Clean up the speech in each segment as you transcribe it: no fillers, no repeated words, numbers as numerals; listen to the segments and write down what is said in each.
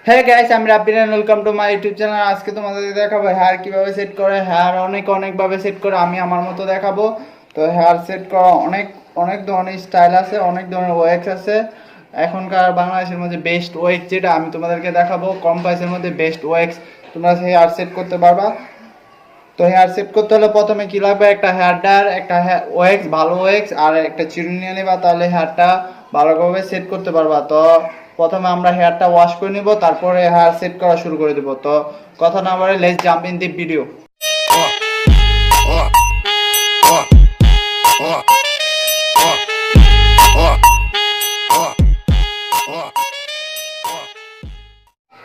হ্যাঁ গাইস, আমি Rabbi and welcome to my YouTube channel. আজকে তোমাদের দেখাবো হেয়ার কিভাবে সেট করে। হেয়ার অনেক ভাবে সেট করে, আমি আমার মতো দেখাবো। তো হেয়ার সেট করা অনেক অনেক ধরনের স্টাইল আছে, অনেক ধরনের ওয়েক্স আছে। এখনকার বাংলাদেশের মধ্যে বেস্ট ওয়েক্স যেটা আমি তোমাদেরকে দেখাবো, কম প্রাইসের মধ্যে বেস্ট ওয়েক্স তোমরা হেয়ার সেট করতে পারবা। তো হেয়ার সেট করতে হলে প্রথমে কি লাগবে, একটা হেয়ার ড্রায়ার, একটা ওয়েক্স, ভালো ওয়েক্স আর একটা চিরুনি নিয়ে নিবা, তাহলে হেয়ারটা ভালোভাবে সেট করতে পারবা। তো প্রথমে আমরা হেয়ারটা ওয়াশ করে নিব, তারপরে হেয়ার সেট করা শুরু করে দেব। তো কথা না বলে let's jump in the video.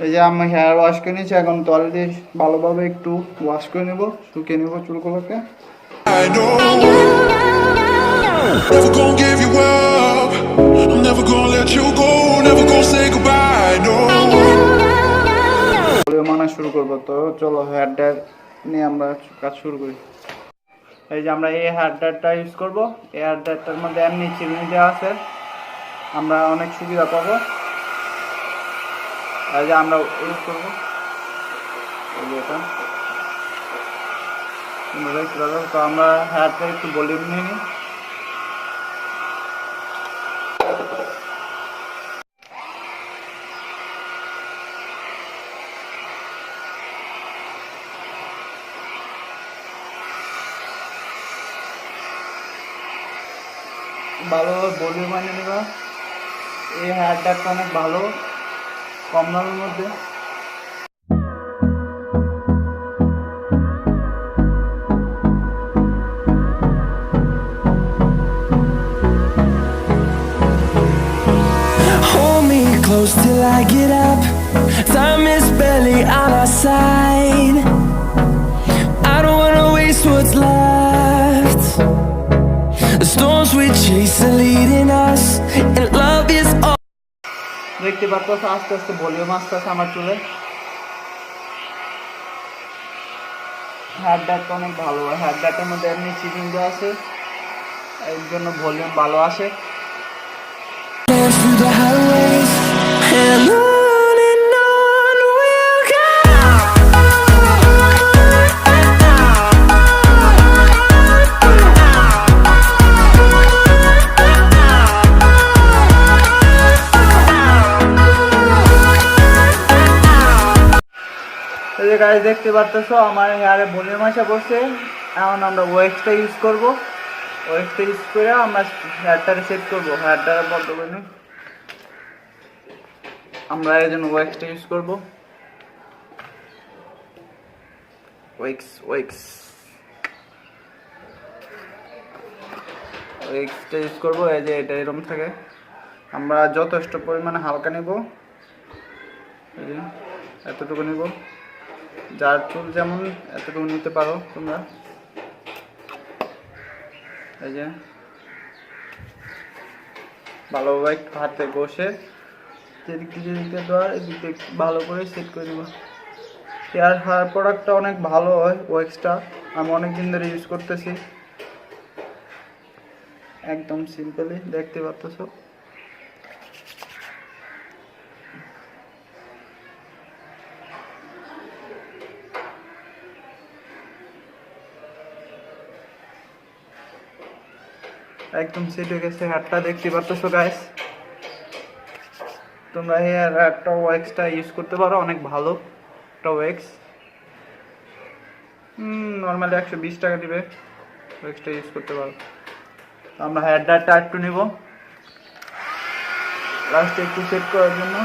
এই যে আমি হেয়ার ওয়াশ করে নিয়েছি, এখন তল দিয়ে ভালোভাবে একটু ওয়াশ করে নেব, শুকিয়ে নেব চুলগুলোকে। Never gonna give you up. I'm never gonna let you go. Never gonna say goodbye. No. মানা শুরু করব। তো চলো হেয়ার ড্রায়ার নিয়ে আমরা কাজ শুরু করি। এই যে আমরা এই হেয়ার ড্রায়ারটা ইউজ করব। এই হেয়ার ড্রায়ারটার মধ্যে এমনি চিরুনি দেওয়া আছে, আমরা অনেক সুবিধা পাবো। এই যে আমরা ইউজ করব এটা। তো আমরা হেয়ারটা একটু ভলিউম নিয়ে নিই। ভালোভাবে ভলিউম আনিয়ে নেবা। এই হেয়ার ড্রায়ারটা অনেক ভালো, কম দামের মধ্যে। Close till I get up. Time is barely on our side. I don't wanna waste what's left. The storms we chase are leading us, and love is all. দেখতে পাচ্ছ আস্তে আস্তে ভলিউম আসতেছে আমার চুলে। হেয়ার ড্রায়ারটা অনেক ভালো, হেয়ার ড্রায়ারটার মধ্যে এমনি চিরুনি দেওয়া আছে, এর জন্য ভলিউম ভালো আসে। Through the highways and on we'll go. এই যে গাইস দেখতে পারতেছো আমার হেয়ারে ভলিউম আসা পড়ছে। এখন আমরা ওয়েক্সটা ইউজ করব। ওয়েক্সটা ইউজ করে আমরা হেয়ারটাকে সেট করব। হেয়ারটা বন্ধ করে নিই। আমরা এর জন্য ওয়েক্সটা ইউজ করব। ওয়েক্সটা ইউজ করব। এই যে এটা এরকম থাকে, আমরা যথেষ্ট পরিমাণে হালকা নেব। এই যে এতটুকু নেব, যার চুল যেমন এতটুকু নিতে পারো তোমরা। এই যে ভালোভাবে একটু হাতে বসে যেদিক থেকে দেওয়ার এদিক থেকে ভালো করে সেট করে নেব। হেয়ার প্রোডাক্টটা অনেক ভালো হয় ওয়েক্সটা, আমি অনেক দিন ধরে ইউজ করতেছি। একদম সিম্পলি দেখতে পাচ্ছো। একদম সেট হয়ে গেছে হেয়ারটা, দেখতে পাচ্ছ গাইস। তোমরা হেয়ার একটা ওয়েক্সটা ইউজ করতে পারো, অনেক ভালো একটা ওয়েক্স। নর্মালি 120 টাকা দিবে, ওয়েক্সটা ইউজ করতে পারো। আমরা হেয়ার ড্রায়ারটা একটু নিব লাস্টে একটু সেট করার জন্য।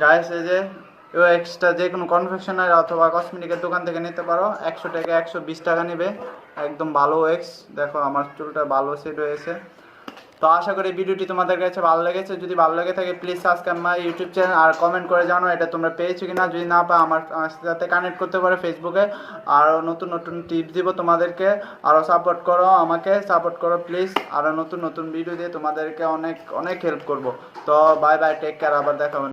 গাইস এই যে ওয়েক্সটা যে কোনো কনফেকশনারি অথবা কসমেটিকের দোকান থেকে নিতে পারো। 100 টাকা 120 টাকা নেবে, একদম ভালো ওয়েক্স। দেখো আমার চুলটা ভালো সেট হয়েছে। তো আশা করি ভিডিওটি তোমাদের কাছে ভালো লেগেছে। যদি ভালো লেগে থাকে please subscribe my YouTube channel, আর কমেন্ট করে জানাও এটা তোমরা পেয়েছো কিনা। যদি না পাও আমার সাথে কানেক্ট করতে পারো ফেসবুকে, আরও নতুন নতুন টিপস দিব তোমাদেরকে। আরও সাপোর্ট করো, আমাকে সাপোর্ট করো প্লিজ। আরও নতুন নতুন ভিডিও দিয়ে তোমাদেরকে অনেক হেল্প করব। তো বাই বাই, টেক কেয়ার, আবার দেখা হবে।